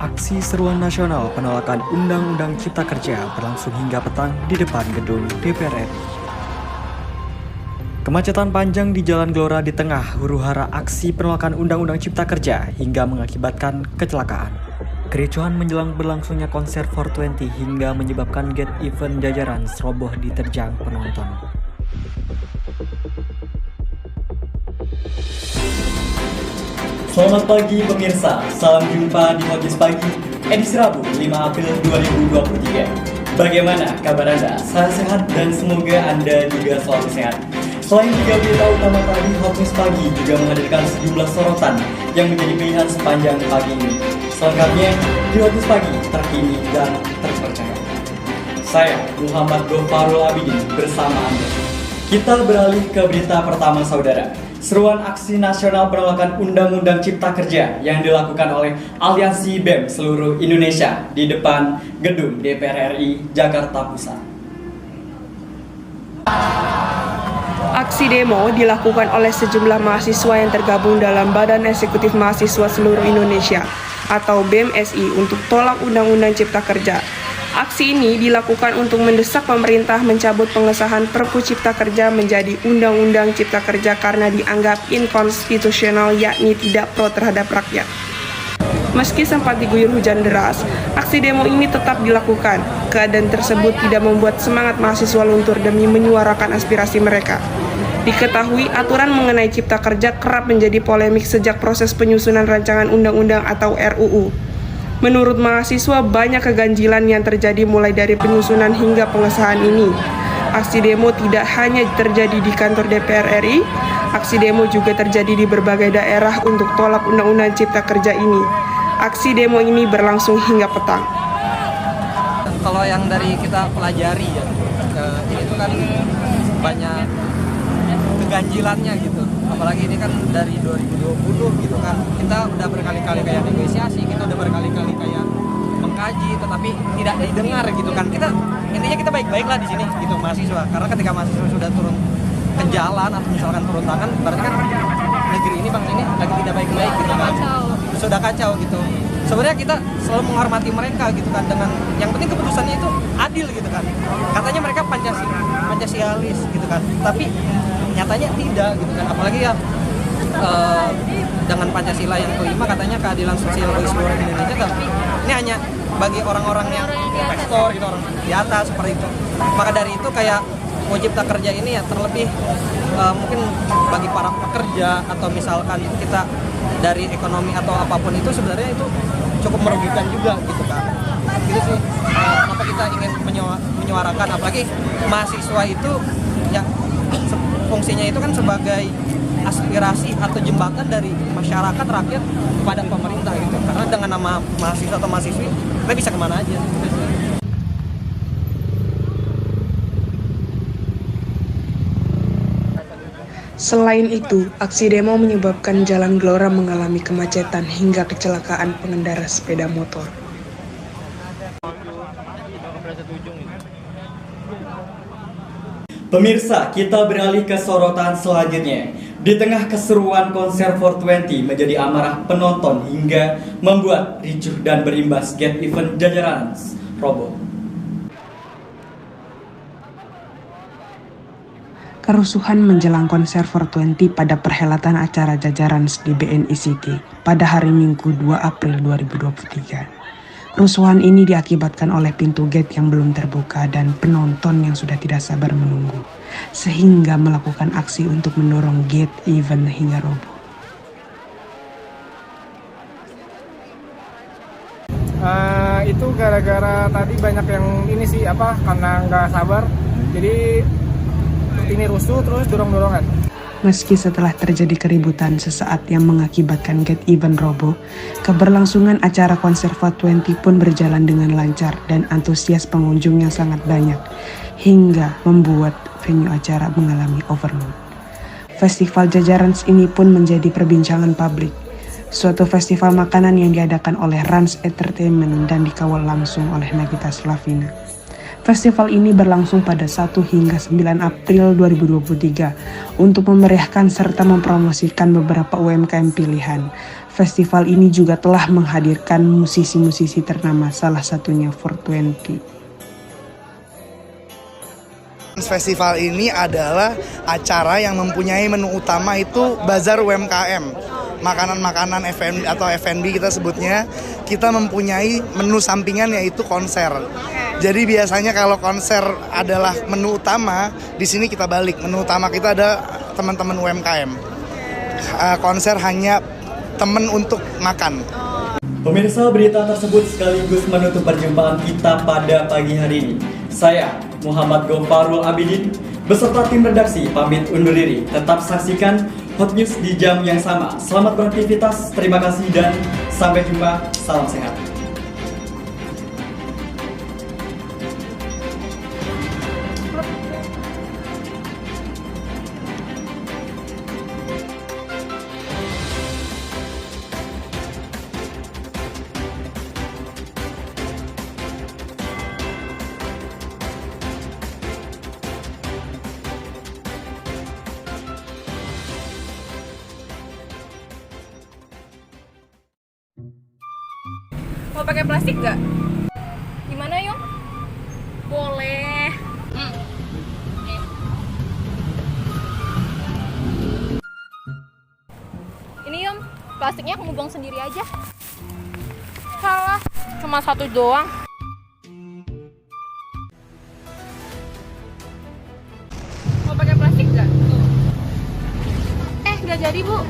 Aksi seruan nasional penolakan Undang-Undang Cipta Kerja berlangsung hingga petang di depan gedung DPR RI. Kemacetan panjang di Jalan Gelora di tengah huru-hara aksi penolakan Undang-Undang Cipta Kerja hingga mengakibatkan kecelakaan. Kericuhan menjelang berlangsungnya konser 420 hingga menyebabkan gate event jajaran roboh diterjang penonton. Selamat pagi pemirsa, salam jumpa di Notis Pagi, edisi Rabu 5 April 2023. Bagaimana kabar Anda? Saya sehat dan semoga Anda juga selalu sehat. Selain 3 berita utama tadi, Notis Pagi juga menghadirkan sejumlah sorotan yang menjadi pilihan sepanjang pagi ini. Selengkapnya di Notis Pagi, terkini dan terpercaya. Saya Muhammad Ghafarul Abidin bersama Anda. Kita beralih ke berita pertama saudara. Seruan aksi nasional penolakan Undang-Undang Cipta Kerja yang dilakukan oleh Aliansi BEM seluruh Indonesia di depan gedung DPR RI Jakarta Pusat. Aksi demo dilakukan oleh sejumlah mahasiswa yang tergabung dalam Badan Eksekutif Mahasiswa Seluruh Indonesia atau BEM-SI untuk tolak Undang-Undang Cipta Kerja. Aksi ini dilakukan untuk mendesak pemerintah mencabut pengesahan Perpu Cipta Kerja menjadi Undang-Undang Cipta Kerja karena dianggap inkonstitusional, yakni tidak pro terhadap rakyat. Meski sempat diguyur hujan deras, aksi demo ini tetap dilakukan. Keadaan tersebut tidak membuat semangat mahasiswa luntur demi menyuarakan aspirasi mereka. Diketahui aturan mengenai Cipta Kerja kerap menjadi polemik sejak proses penyusunan rancangan undang-undang atau RUU. Menurut mahasiswa, banyak keganjilan yang terjadi mulai dari penyusunan hingga pengesahan ini. Aksi demo tidak hanya terjadi di kantor DPR RI, aksi demo juga terjadi di berbagai daerah untuk tolak Undang-Undang Cipta Kerja ini. Aksi demo ini berlangsung hingga petang. Kalau yang dari kita pelajari ya, ini tuh kan banyak keganjilannya gitu. Apalagi ini kan dari 2020 gitu kan, kita udah berkali-kali kayak negosiasi, kita udah berkali-kali kayak mengkaji, tetapi tidak didengar gitu kan. Intinya kita baik-baik lah di sini gitu mahasiswa, karena ketika mahasiswa sudah turun ke jalan atau misalkan turun tangan, berarti kan negeri ini bangsa ini lagi tidak baik-baik gitu kan, sudah kacau gitu. Sebenarnya kita selalu menghormati mereka gitu kan, dengan yang penting keputusannya itu adil gitu kan. Katanya mereka Pancasialis gitu kan, tapi nyatanya tidak gitu kan. Apalagi ya dengan Pancasila yang kelima katanya keadilan sosial bagi seluruh Indonesia, tapi ini hanya bagi orang-orang yang investor gitu, orang di atas seperti itu. Maka dari itu kayak Cipta Kerja ini ya terlebih mungkin bagi para pekerja atau misalkan kita dari ekonomi atau apapun itu sebenarnya itu cukup merugikan juga gitu kan. Gitu sih kenapa kita ingin menyuarakan, apalagi mahasiswa itu ya fungsinya itu kan sebagai aspirasi atau jembatan dari masyarakat rakyat kepada pemerintah gitu. Karena dengan nama mahasiswa atau mahasiswi kita bisa kemana aja. Selain itu, aksi demo menyebabkan Jalan Gelora mengalami kemacetan hingga kecelakaan pengendara sepeda motor. Pemirsa, kita beralih ke sorotan selanjutnya. Di tengah keseruan konser 420 menjadi amarah penonton hingga membuat ricuh dan berimbas gate event jajaran roboh. Kerusuhan menjelang konser 420 pada perhelatan acara jajaran di BNI City pada hari Minggu 2 April 2023. Kerusuhan ini diakibatkan oleh pintu gate yang belum terbuka dan penonton yang sudah tidak sabar menunggu, sehingga melakukan aksi untuk mendorong gate event hingga roboh. Itu gara-gara tadi banyak yang ini sih karena nggak sabar, jadi ini rusuh terus dorong-dorongan. Meski setelah terjadi keributan sesaat yang mengakibatkan gate event roboh, keberlangsungan acara konser 420 pun berjalan dengan lancar dan antusias pengunjung yang sangat banyak, hingga membuat venue acara mengalami overload. Festival jajaran ini pun menjadi perbincangan publik, suatu festival makanan yang diadakan oleh Rans Entertainment dan dikawal langsung oleh Nagita Slavina. Festival ini berlangsung pada 1 hingga 9 April 2023 untuk memeriahkan serta mempromosikan beberapa UMKM pilihan. Festival ini juga telah menghadirkan musisi-musisi ternama, salah satunya 420. Festival ini adalah acara yang mempunyai menu utama itu bazar UMKM. Makanan-makanan F&B atau F&B kita sebutnya, kita mempunyai menu sampingan yaitu konser. Jadi biasanya kalau konser adalah menu utama, di sini kita balik. Menu utama kita ada teman-teman UMKM. Konser hanya teman untuk makan. Pemirsa, berita tersebut sekaligus menutup perjumpaan kita pada pagi hari ini. Saya, Muhammad Ghafarul Abidin, beserta tim redaksi pamit undur diri. Tetap saksikan Hot News di jam yang sama. Selamat beraktivitas, terima kasih dan sampai jumpa. Salam sehat. Mau pakai plastik nggak? Gimana, Yong? Boleh. Ini, Yong, plastiknya kamu buang sendiri aja. Salah, cuma satu doang. Mau pakai plastik nggak? Nggak jadi, Bu.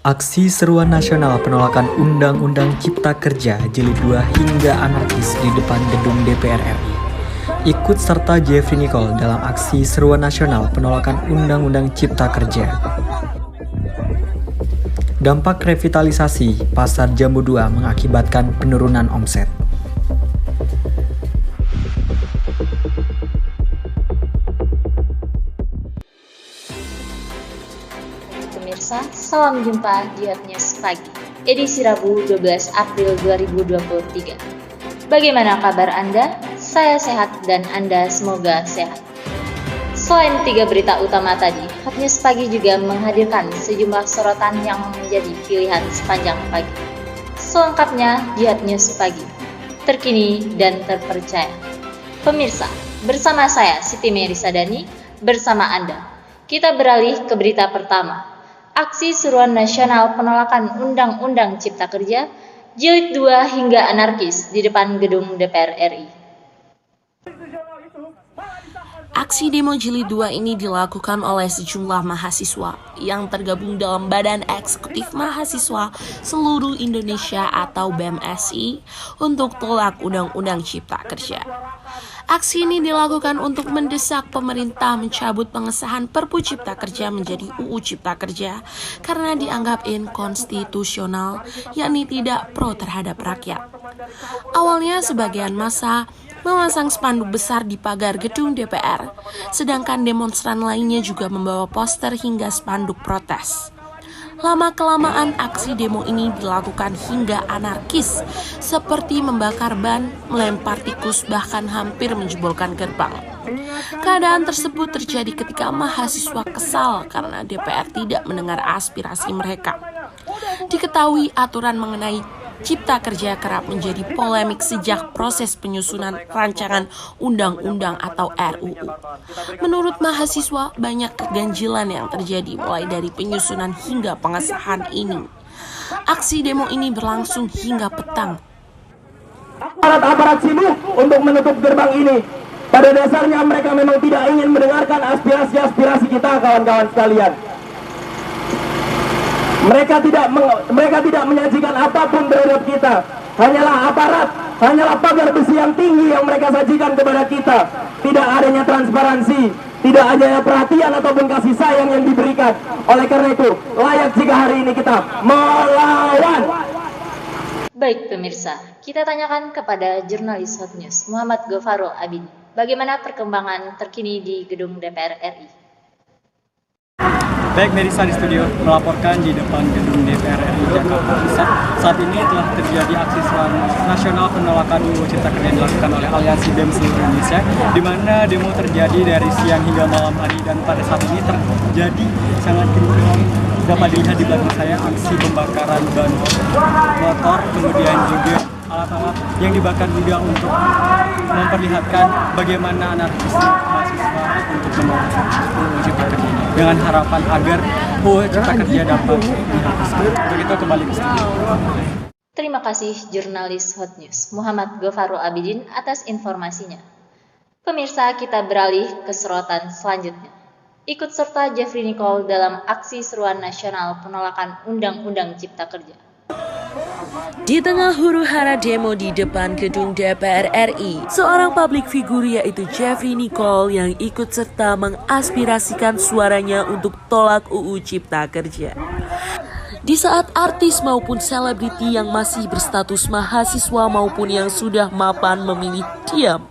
Aksi seruan nasional penolakan Undang-Undang Cipta Kerja Jilid 2 hingga anarkis di depan gedung DPR RI. Ikut serta Jeffrey Nicole dalam aksi seruan nasional penolakan Undang-Undang Cipta Kerja. Dampak revitalisasi Pasar Jambu 2 mengakibatkan penurunan omset. Pemirsa, salam jumpa di Hot News Pagi, edisi Rabu 12 April 2023. Bagaimana kabar Anda? Saya sehat dan Anda semoga sehat. Selain 3 berita utama tadi, Hot News Pagi juga menghadirkan sejumlah sorotan yang menjadi pilihan sepanjang pagi. Selengkapnya di Hot News Pagi, terkini dan terpercaya. Pemirsa, bersama saya Siti Merisadani, bersama Anda. Kita beralih ke berita pertama. Aksi seruan nasional penolakan Undang-Undang Cipta Kerja Jilid 2 hingga anarkis di depan gedung DPR RI. Aksi demo Jilid 2 ini dilakukan oleh sejumlah mahasiswa yang tergabung dalam Badan Eksekutif Mahasiswa Seluruh Indonesia atau BEM-SI untuk tolak Undang-Undang Cipta Kerja. Aksi ini dilakukan untuk mendesak pemerintah mencabut pengesahan Perpu Cipta Kerja menjadi UU Cipta Kerja karena dianggap inkonstitusional, yakni tidak pro terhadap rakyat. Awalnya sebagian massa memasang spanduk besar di pagar gedung DPR, sedangkan demonstran lainnya juga membawa poster hingga spanduk protes. Lama-kelamaan aksi demo ini dilakukan hingga anarkis, seperti membakar ban, melempar tikus, bahkan hampir menjebolkan gerbang. Keadaan tersebut terjadi ketika mahasiswa kesal karena DPR tidak mendengar aspirasi mereka. Diketahui aturan mengenai Cipta Kerja kerap menjadi polemik sejak proses penyusunan rancangan undang-undang atau RUU. Menurut mahasiswa, banyak keganjilan yang terjadi mulai dari penyusunan hingga pengesahan ini. Aksi demo ini berlangsung hingga petang. Aparat-aparat sibuk untuk menutup gerbang ini. Pada dasarnya mereka memang tidak ingin mendengarkan aspirasi-aspirasi kita, kawan-kawan sekalian. Mereka tidak menyajikan apapun terhadap kita. Hanyalah aparat, hanyalah pagar besi yang tinggi yang mereka sajikan kepada kita. Tidak adanya transparansi, tidak adanya perhatian ataupun kasih sayang yang diberikan. Oleh karena itu, layak jika hari ini kita melawan. Baik pemirsa, kita tanyakan kepada jurnalis Hot News Muhammad Ghafarul Abidin. Bagaimana perkembangan terkini di gedung DPR RI? Baik, Melisa di studio melaporkan di depan gedung DPR RI Jakarta Pusat. Saat ini telah terjadi aksi nasional penolakan UU Cipta Kerja yang dilakukan oleh Aliansi BEM seluruh Indonesia, di mana demo terjadi dari siang hingga malam hari, dan pada saat ini terjadi sangat kericuhan. Dapat dilihat di belakang saya aksi pembakaran ban motor, kemudian juga alat-alat yang dibakar juga untuk memperlihatkan bagaimana anarkisme mahasiswa untuk menolak UU Cipta Kerja ini, dengan harapan agar UU Cipta Kerja dapat dihapuskan. Untuk itu kembali ke studio. Terima kasih jurnalis Hot News Muhammad Ghafarul Abidin atas informasinya. Pemirsa, kita beralih ke sorotan selanjutnya. Ikut serta Jeffrey Nicole dalam aksi seruan nasional penolakan Undang-Undang Cipta Kerja. Di tengah huru-hara demo di depan gedung DPR RI, seorang publik figur yaitu Jeffrey Nicole yang ikut serta mengaspirasikan suaranya untuk tolak UU Cipta Kerja. Di saat artis maupun selebriti yang masih berstatus mahasiswa maupun yang sudah mapan memilih diam,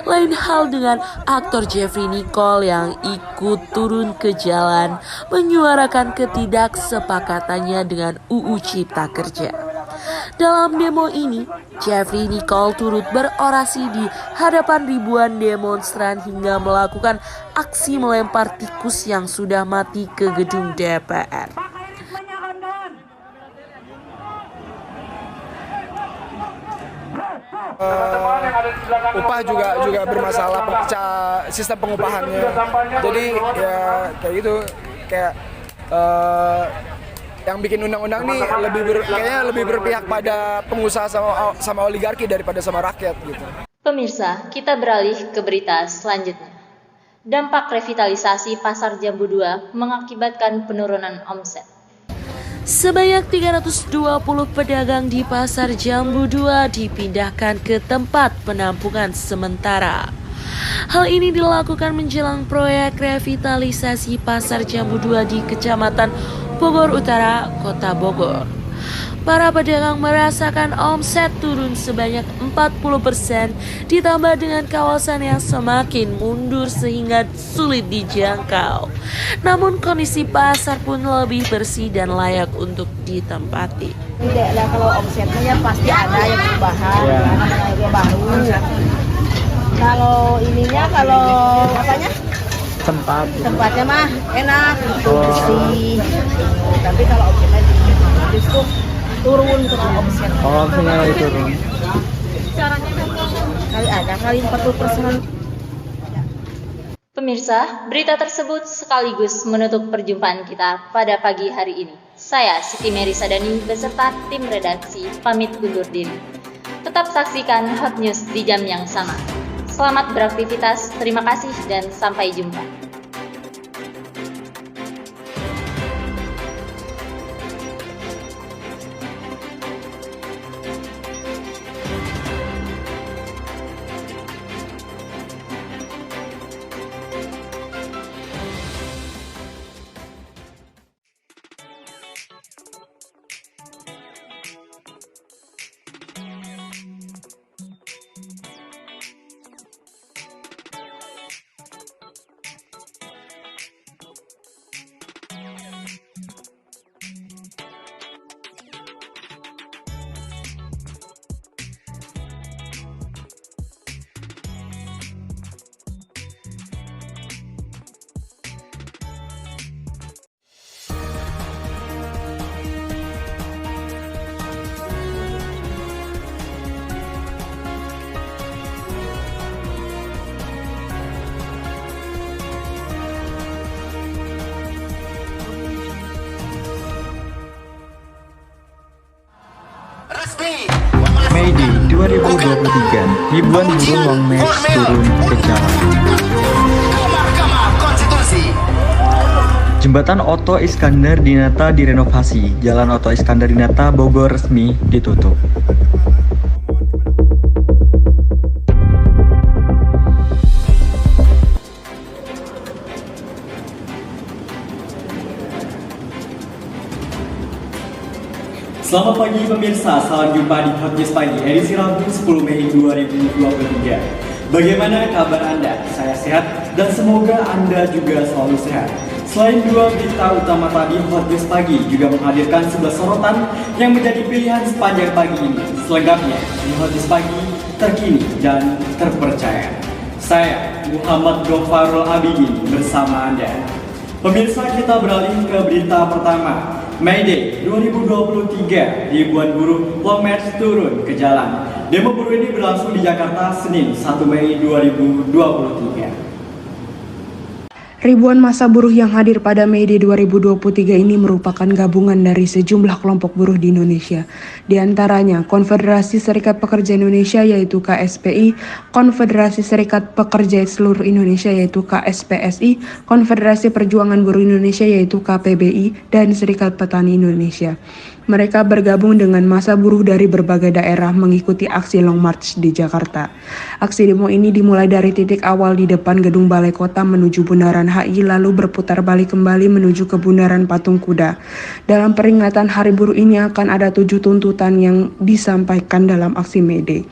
lain hal dengan aktor Jeffrey Nicole yang ikut turun ke jalan menyuarakan ketidaksepakatannya dengan UU Cipta Kerja. Dalam demo ini, Jeffrey Nicole turut berorasi di hadapan ribuan demonstran hingga melakukan aksi melempar tikus yang sudah mati ke gedung DPR. Upah juga bermasalah, sistem pengupahannya. Jadi ya kayak gitu, kayak yang bikin undang-undang nih kayaknya lebih berpihak pada pengusaha sama oligarki daripada sama rakyat gitu. Pemirsa, kita beralih ke berita selanjutnya. Dampak revitalisasi Pasar Jambu 2 mengakibatkan penurunan omset. Sebanyak 320 pedagang di Pasar Jambu 2 dipindahkan ke tempat penampungan sementara. Hal ini dilakukan menjelang proyek revitalisasi Pasar Jambu 2 di Kecamatan Bogor Utara, Kota Bogor. Para pedagang merasakan omset turun sebanyak 40%, ditambah dengan kawasan yang semakin mundur sehingga sulit dijangkau. Namun kondisi pasar pun lebih bersih dan layak untuk ditempati. Tidak lah, kalau omsetnya pasti ada yang perubahan, yang baru. Kalau ininya, kalau apanya? Tempatnya mah enak, bersih. Tapi kalau omsetnya justru turun omset. Omsetnya lagi turun. Kali 40%. Pemirsa, berita tersebut sekaligus menutup perjumpaan kita pada pagi hari ini. Saya Siti Mary Sadani beserta tim redaksi pamit undur diri. Tetap saksikan Hot News di jam yang sama. Selamat beraktivitas, terima kasih dan sampai jumpa. Mei Day 2023, ribuan buruh Longmex turun ke jalan. Jembatan Oto Iskandar Dinata direnovasi, Jalan Oto Iskandar Dinata Bogor resmi ditutup. Selamat pagi pemirsa, salam jumpa di Hot News Pagi edisi Rabu 10 Mei 2023. Bagaimana kabar Anda? Saya sehat dan semoga Anda juga selalu sehat. Selain dua berita utama tadi, Hot News Pagi juga menghadirkan sebuah sorotan yang menjadi pilihan sepanjang pagi ini. Selengkapnya di Hot News Pagi, terkini dan terpercaya. Saya Muhammad Ghafarul Abidin bersama Anda. Pemirsa, kita beralih ke berita pertama. May Day 2023, ribuan buruh Long March turun ke jalan. Demo buruh ini berlangsung di Jakarta Senin 1 Mei 2023. Ribuan massa buruh yang hadir pada May Day 2023 ini merupakan gabungan dari sejumlah kelompok buruh di Indonesia. Di antaranya Konfederasi Serikat Pekerja Indonesia yaitu KSPI, Konfederasi Serikat Pekerja Seluruh Indonesia yaitu KSPSI, Konfederasi Perjuangan Buruh Indonesia yaitu KPBI, dan Serikat Petani Indonesia. Mereka bergabung dengan massa buruh dari berbagai daerah mengikuti aksi Long March di Jakarta. Aksi demo ini dimulai dari titik awal di depan gedung Balai Kota menuju Bundaran HI, lalu berputar balik kembali menuju ke Bundaran Patung Kuda. Dalam peringatan Hari Buruh ini akan ada 7 tuntutan yang disampaikan dalam aksi May Day.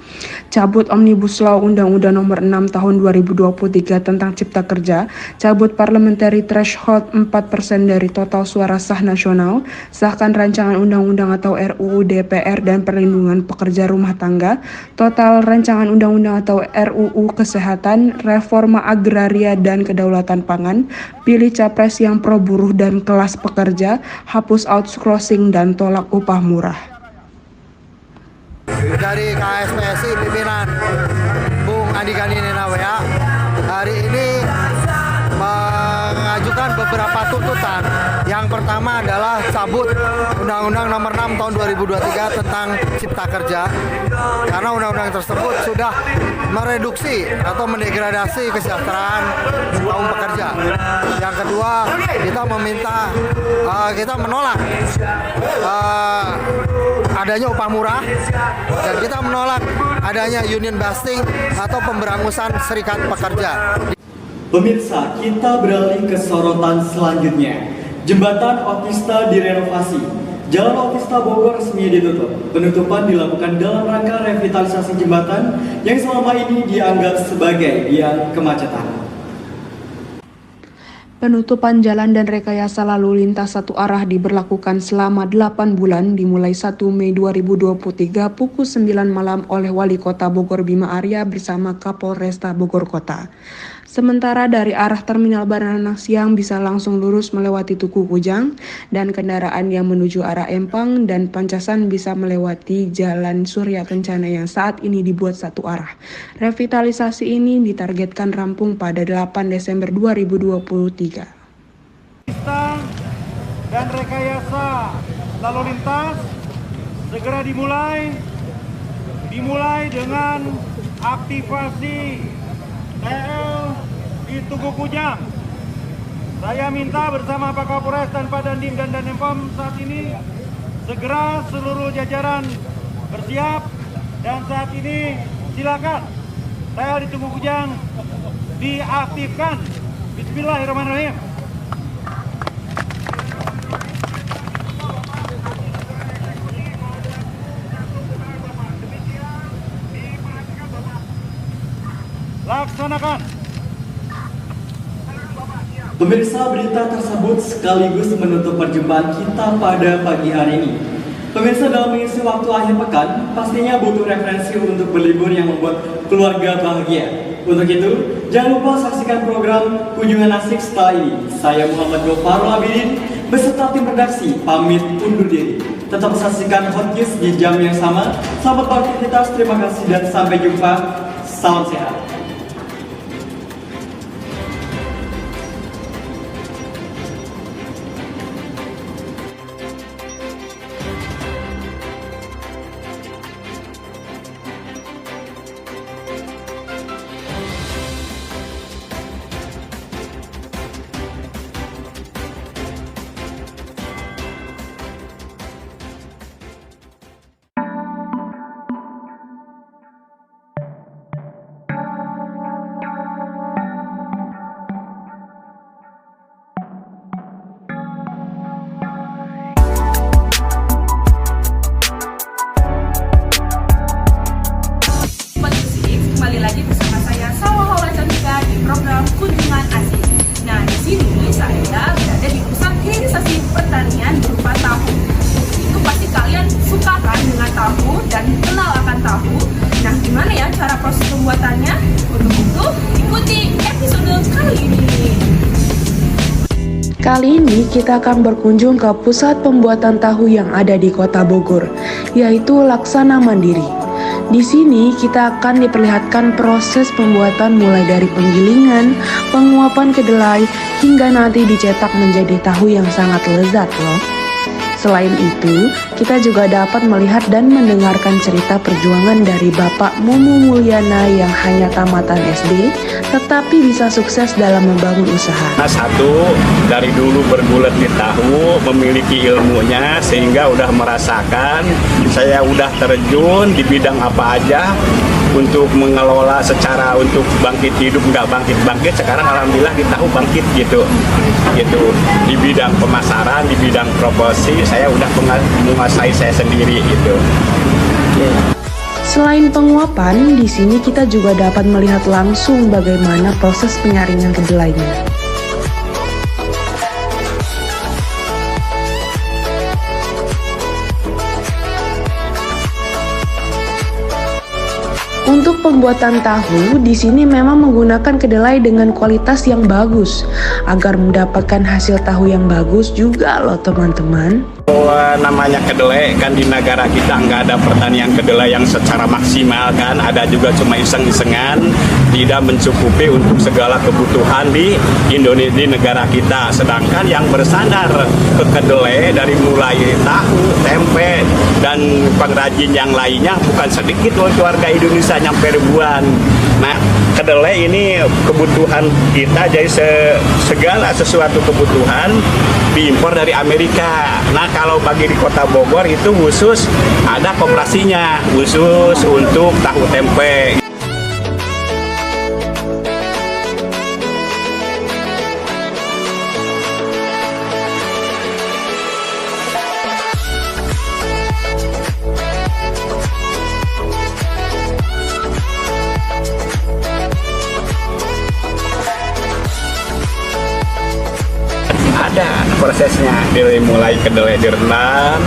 Cabut Omnibus Law Undang-Undang Nomor 6 Tahun 2023 tentang Cipta Kerja, cabut Parliamentary Threshold 4% dari total suara sah nasional, sahkan rancangan undang-undang atau RUU DPR dan perlindungan pekerja rumah tangga, total rancangan undang-undang atau RUU Kesehatan, reforma agraria dan kedaulatan pangan, pilih capres yang pro buruh dan kelas pekerja, hapus outsourcing dan tolak upah murah. Dari KSPSI pimpinan Bung Andika Ninawea hari ini mengajukan beberapa tuntutan. Yang pertama adalah cabut Undang-Undang Nomor 6 Tahun 2023 tentang Cipta Kerja, karena undang-undang tersebut sudah mereduksi atau mendegradasi kesejahteraan kaum pekerja. Yang kedua, kita menolak adanya upah murah, dan kita menolak adanya union busting atau pemberangusan serikat pekerja. Pemirsa, kita beralih ke sorotan selanjutnya. Jembatan Otista direnovasi. Jalan Otista Bogor resmi ditutup. Penutupan dilakukan dalam rangka revitalisasi jembatan yang selama ini dianggap sebagai biang kemacetan. Penutupan jalan dan rekayasa lalu lintas satu arah diberlakukan selama 8 bulan dimulai 1 Mei 2023 pukul 9 malam oleh Wali Kota Bogor Bima Arya bersama Kapolresta Bogor Kota. Sementara dari arah Terminal Baranang Siang bisa langsung lurus melewati Tugu Kujang, dan kendaraan yang menuju arah Empang dan Pancasan bisa melewati Jalan Surya Kencana yang saat ini dibuat satu arah. Revitalisasi ini ditargetkan rampung pada 8 Desember 2023. Dan rekayasa lalu lintas segera dimulai dengan aktivasi TL di Tugu Kujang. Saya minta bersama Pak Kapolres dan Pak Dandim dan Danempom saat ini segera seluruh jajaran bersiap, dan saat ini silakan TL di Tugu Kujang diaktifkan. Bismillahirrahmanirrahim. Laksanakan. Pemirsa, berita tersebut sekaligus menutup perjumpaan kita pada pagi hari ini. Pemirsa, dalam mengisi waktu akhir pekan, pastinya butuh referensi untuk berlibur yang membuat keluarga bahagia. Untuk itu, jangan lupa saksikan program Kunjungan Asik setelah ini. Saya Muhammad Ghafarul Abidin beserta tim redaksi pamit undur diri. Tetap saksikan Hot News di jam yang sama. Selamat beraktivitas, terima kasih dan sampai jumpa. Salam sehat. Kali ini kita akan berkunjung ke pusat pembuatan tahu yang ada di Kota Bogor, yaitu Laksana Mandiri. Di sini kita akan diperlihatkan proses pembuatan mulai dari penggilingan, penguapan kedelai, hingga nanti dicetak menjadi tahu yang sangat lezat loh. Selain itu, kita juga dapat melihat dan mendengarkan cerita perjuangan dari Bapak Mumu Mulyana yang hanya tamatan SD, tetapi bisa sukses dalam membangun usaha. Satu, dari dulu bergulat di tahu, memiliki ilmunya sehingga udah merasakan, saya udah terjun di bidang apa aja untuk mengelola secara untuk bangkit hidup, nggak bangkit, sekarang alhamdulillah di tahu bangkit gitu. Di bidang pemasaran, di bidang promosi, saya udah menguasai saya sendiri gitu. Selain penguapan, di sini kita juga dapat melihat langsung bagaimana proses penyaringan kedelainya. Untuk pembuatan tahu, di sini memang menggunakan kedelai dengan kualitas yang bagus agar mendapatkan hasil tahu yang bagus juga loh teman-teman. Namanya kedelai kan di negara kita nggak ada pertanian kedelai yang secara maksimal kan, ada juga cuma iseng-isengan, tidak mencukupi untuk segala kebutuhan di Indonesia, di negara kita. Sedangkan yang bersandar ke kedelai dari mulai tahu, tempe, dan pengrajin yang lainnya bukan sedikit loh keluarga Indonesia, nyampe ribuan. Nah, kedelai ini kebutuhan kita, jadi segala sesuatu kebutuhan diimpor dari Amerika. Nah, kalau bagi di Kota Bogor itu khusus ada koperasinya, khusus untuk tahu tempe. Ada prosesnya, dari mulai kedelai direndam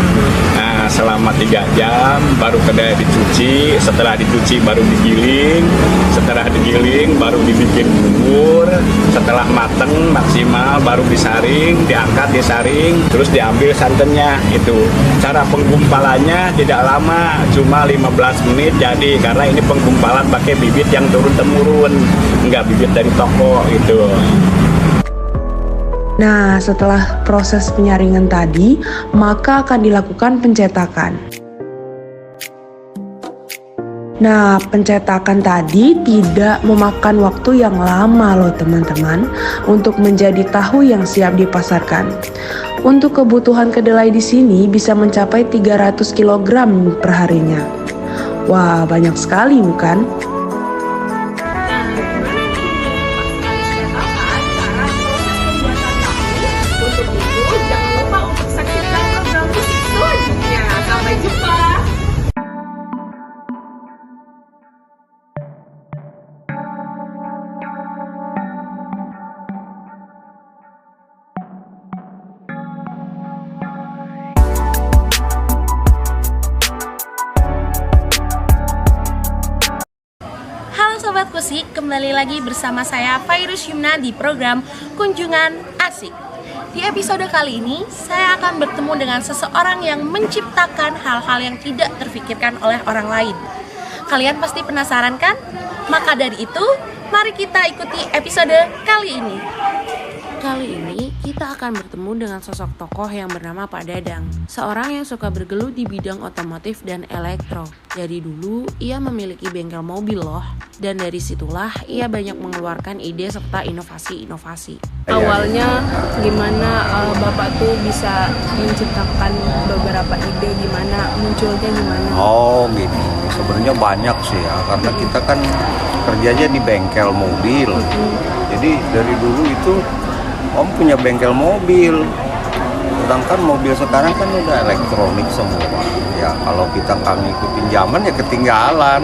selama 3 jam, baru kedelai dicuci, setelah dicuci baru digiling, setelah digiling baru dibikin bubur, setelah mateng maksimal baru disaring, diangkat disaring, terus diambil santannya. Itu cara penggumpalannya tidak lama, cuma 15 menit jadi, karena ini penggumpalan pakai bibit yang turun-temurun, enggak bibit dari toko itu. Nah, setelah proses penyaringan tadi, maka akan dilakukan pencetakan. Nah, pencetakan tadi tidak memakan waktu yang lama loh teman-teman untuk menjadi tahu yang siap dipasarkan. Untuk kebutuhan kedelai di sini bisa mencapai 300 kg per harinya. Wah, banyak sekali bukan? Sobat Kusik, kembali lagi bersama saya Fairuz Yumna di program Kunjungan Asik. Di episode kali ini, saya akan bertemu dengan seseorang yang menciptakan hal-hal yang tidak terfikirkan oleh orang lain. Kalian pasti penasaran kan? Maka dari itu, mari kita ikuti episode kali ini. Kali ini kita akan bertemu dengan sosok tokoh yang bernama Pak Dadang, seorang yang suka bergelut di bidang otomotif dan elektro. Dari dulu ia memiliki bengkel mobil loh, dan dari situlah ia banyak mengeluarkan ide serta inovasi-inovasi. Awalnya gimana Bapak tuh bisa menciptakan beberapa ide, gimana munculnya gimana? Oh gini, sebenarnya banyak sih ya, karena kita kan kerjanya di bengkel mobil. Jadi dari dulu itu Om punya bengkel mobil, sedangkan mobil sekarang kan udah elektronik semua. Ya kalau kita nggak ngikutin zaman ya ketinggalan.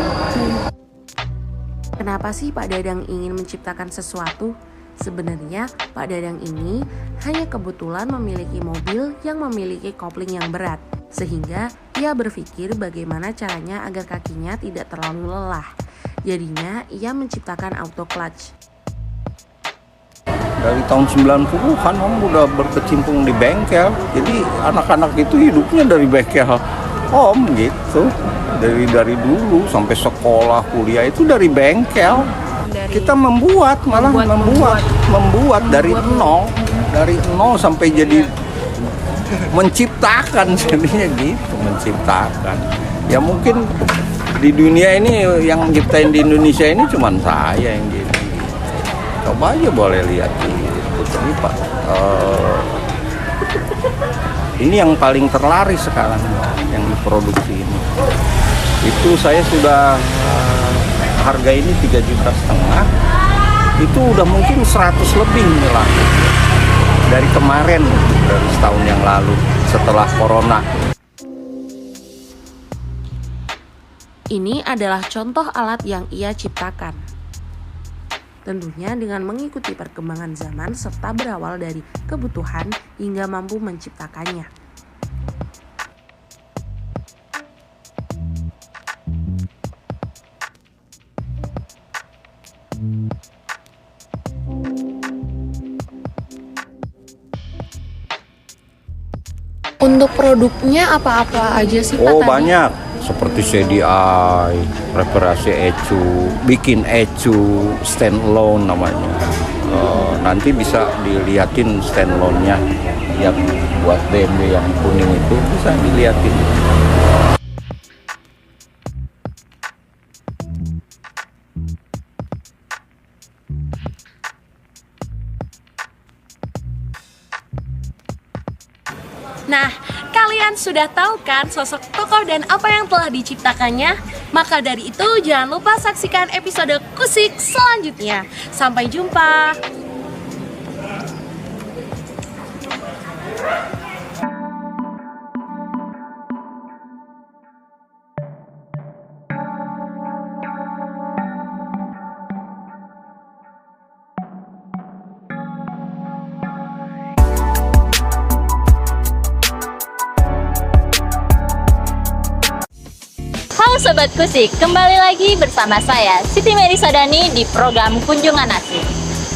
Kenapa sih Pak Dadang ingin menciptakan sesuatu? Sebenarnya Pak Dadang ini hanya kebetulan memiliki mobil yang memiliki kopling yang berat, sehingga ia berpikir bagaimana caranya agar kakinya tidak terlalu lelah. Jadinya ia menciptakan auto clutch. Dari tahun 90-an Om udah berkecimpung di bengkel. Jadi anak-anak itu hidupnya dari bengkel Om gitu. Dari dulu sampai sekolah, kuliah itu dari bengkel. Kita membuat dari nol sampai jadi menciptakan jadinya gitu, menciptakan. Ya mungkin di dunia ini yang nyiptain di Indonesia ini cuman saya yang gini. Coba aja boleh lihat ini Pak. Ini yang paling terlaris sekarang yang diproduksi ini. Itu saya sudah harga ini 3,5 juta. Itu udah mungkin 100 lebih nih lah. Dari kemarin, dari setahun yang lalu setelah corona. Ini adalah contoh alat yang ia ciptakan. Tentunya dengan mengikuti perkembangan zaman serta berawal dari kebutuhan hingga mampu menciptakannya. Untuk produknya apa-apa aja sih Pak? Oh banyak, seperti CDI, reparasi ecu, bikin ecu, standalone namanya. Nanti bisa dilihatin standalone-nya yang buat BMW yang kuning itu bisa dilihatin. Nah, kalian sudah tahu kan sosok tokoh dan apa yang telah diciptakannya? Maka dari itu jangan lupa saksikan episode Kusik selanjutnya. Sampai jumpa. Halo Sobat Kusik, kembali lagi bersama saya Siti Mary Sodani di program Kunjungan Asik.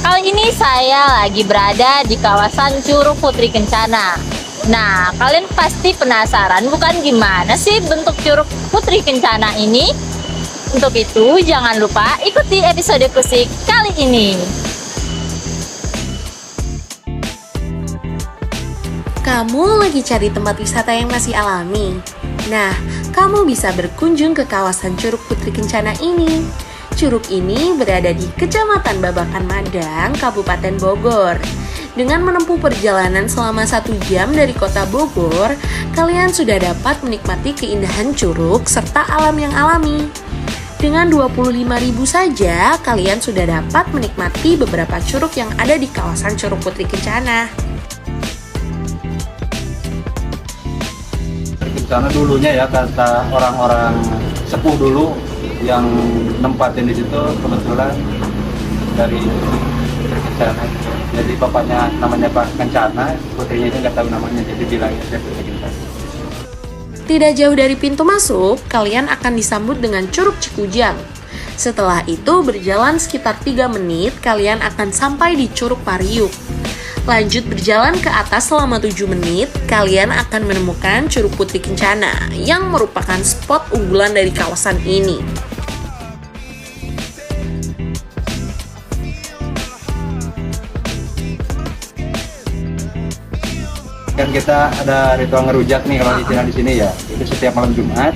Kali ini saya lagi berada di kawasan Curug Putri Kencana. Nah, kalian pasti penasaran bukan gimana sih bentuk Curug Putri Kencana ini? Untuk itu jangan lupa ikuti episode Kusik kali ini. Kamu lagi cari tempat wisata yang masih alami? Nah, kamu bisa berkunjung ke kawasan Curug Putri Kencana ini. Curug ini berada di Kecamatan Babakan Madang, Kabupaten Bogor. Dengan menempuh perjalanan selama 1 jam dari kota Bogor, kalian sudah dapat menikmati keindahan curug serta alam yang alami. Dengan 25.000 saja, kalian sudah dapat menikmati beberapa curug yang ada di kawasan Curug Putri Kencana. Karena dulunya ya kata orang-orang sepuh dulu yang nempatin di situ kebetulan dari Kencana. Jadi bapaknya namanya Pak Kencana, putrinya itu nggak tahu namanya, jadi bilangnya dia Putri Kencana. Tidak jauh dari pintu masuk, kalian akan disambut dengan Curug Cikujang. Setelah itu berjalan sekitar 3 menit, kalian akan sampai di Curug Pariuk. Lanjut berjalan ke atas selama 7 menit, kalian akan menemukan Curug Putri Kencana yang merupakan spot unggulan dari kawasan ini. Kan kita ada ritual ngerujak nih kalau di Cina di sini ya. Itu setiap malam Jumat.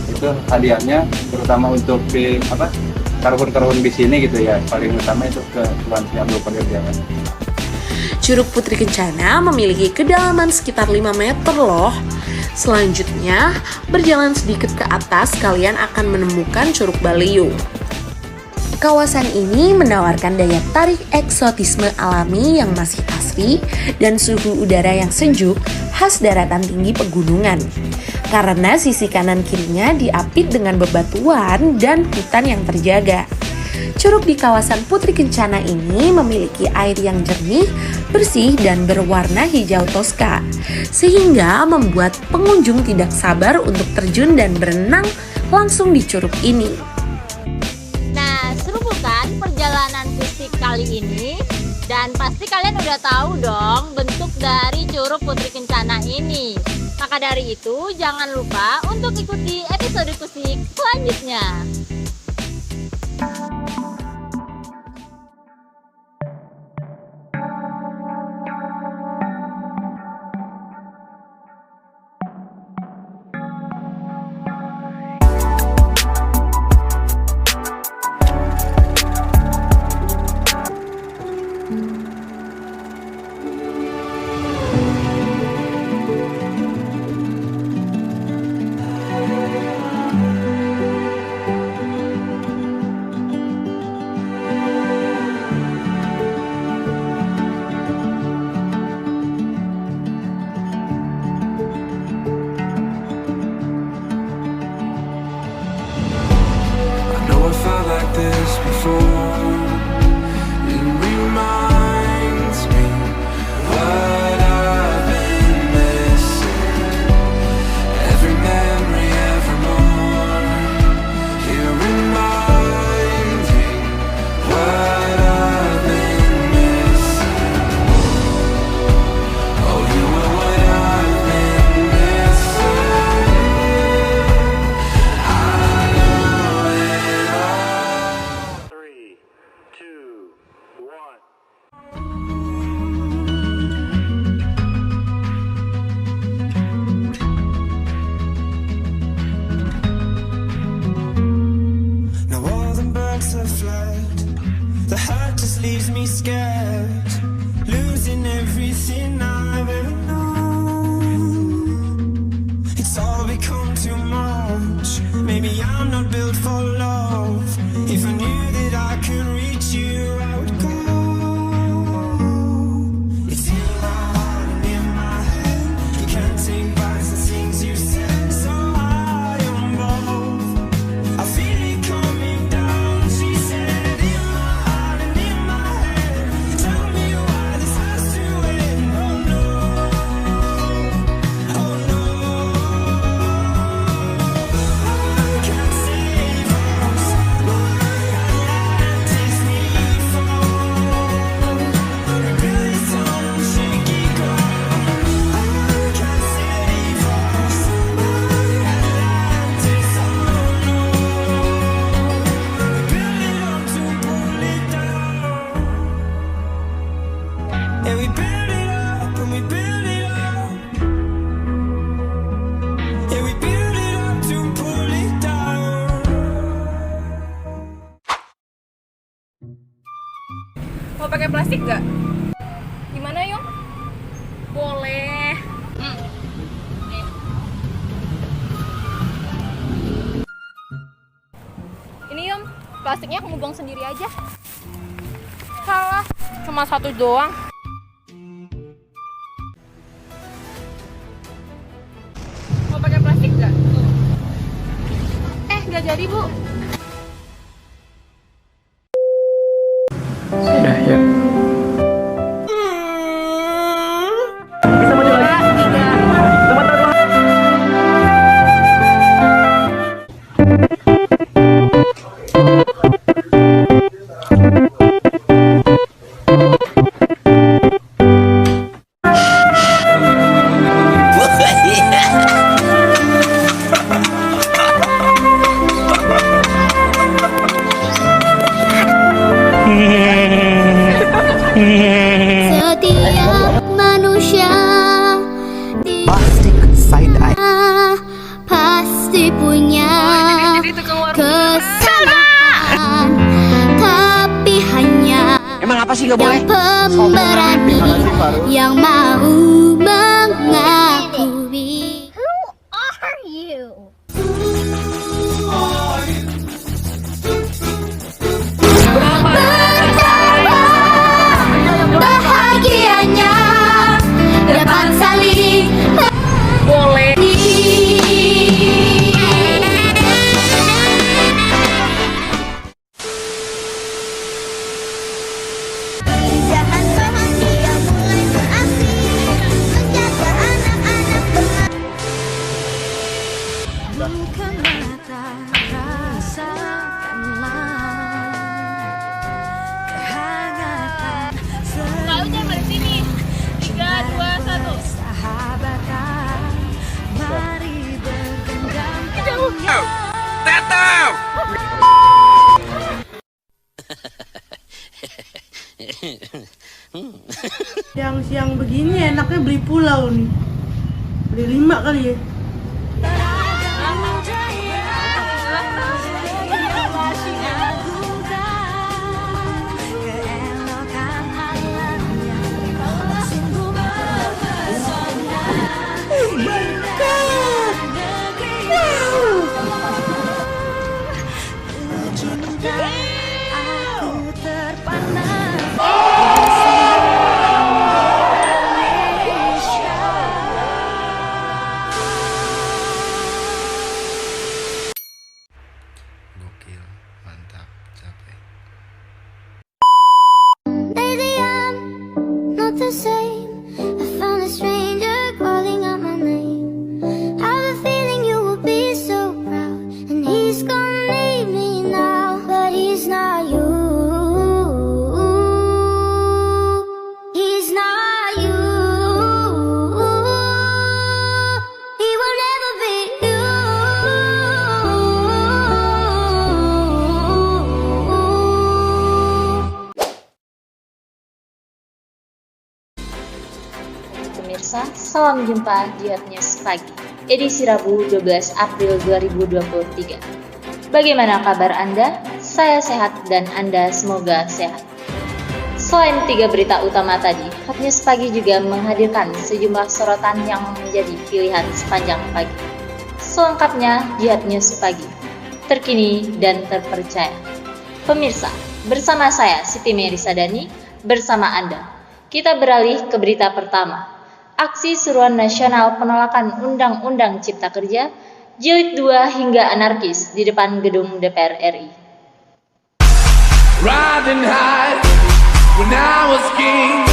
Itu hadiahnya terutama untuk di karhun-karhun di sini gitu ya. Paling utama itu ke Tuan Siang Perjalanan. Curug Putri Kencana memiliki kedalaman sekitar 5 meter loh. Selanjutnya, berjalan sedikit ke atas, kalian akan menemukan Curug Baliung. Kawasan ini menawarkan daya tarik eksotisme alami yang masih asri dan suhu udara yang sejuk khas daratan tinggi pegunungan. Karena sisi kanan kirinya diapit dengan bebatuan dan hutan yang terjaga. Curug di kawasan Putri Kencana ini memiliki air yang jernih, bersih, dan berwarna hijau toska, sehingga membuat pengunjung tidak sabar untuk terjun dan berenang langsung di curug ini. Nah, seru bukan perjalanan Kusik kali ini? Dan pasti kalian udah tahu dong bentuk dari Curug Putri Kencana ini. Maka dari itu, jangan lupa untuk ikuti episode Kusik selanjutnya. This before, it reminds me what I've been missing. Every memory, every morning, here reminding what I've been missing. Oh, you were what I've been missing. I know it all. 3, 2, 1. Now all the birds have fled, the heart just leaves me scared, losing everything I've ever known. It's all become too much, maybe I'm not built for love. If I knew that I could reach you, I would go. It's in my heart and in my head, you can't take back the things you said. So I am both, I feel it coming down. She said in my heart and in my head, tell me why this has to end. Oh no, oh no, I can't save us. Atlantis need fall, rebuild this on shaky ground. I can't save us. Atlantis, oh no, we build it up to pull it down. And we build it up and we build it up. Yeah, we build it up to pull it down. Mau pakai plastik gak? Gimana Yung? Boleh. Ini Yung, plastiknya kamu buang sendiri aja. Salah, cuma satu doang. Mau pakai plastik gak? Gak jadi Bu. Sudah ya. Setiap manusia di side eye pasti punya kesalahan, tapi hanya Emang apa sih gak boleh? yang pemberani yang mau mengakui. Who are you? Bahagianya dapat saling boleh. Jangan bahagia mulai beraksi, menjaga anak Jatuh! Siang-siang begini enaknya beli pulau nih. Beli 5 kali ya. Lately I'm not the same. I found a stranger calling out my name. Have a feeling you will be so proud, and he's gonna leave me now, but he's not you. He's not you. He will never be you. Pemirsa, salam jumpa di Hot News Pagi, edisi Rabu 12 April 2023. Bagaimana kabar Anda? Saya sehat dan Anda semoga sehat. Selain 3 berita utama tadi, Hot News Pagi juga menghadirkan sejumlah sorotan yang menjadi pilihan sepanjang pagi. Selengkapnya di Hot News Pagi, terkini dan terpercaya. Pemirsa, bersama saya Siti Merisadani, bersama Anda. Kita beralih ke berita pertama. Aksi seruan nasional penolakan Undang-Undang Cipta Kerja, Jilid 2 hingga anarkis di depan gedung DPR RI. Riding high when I was king.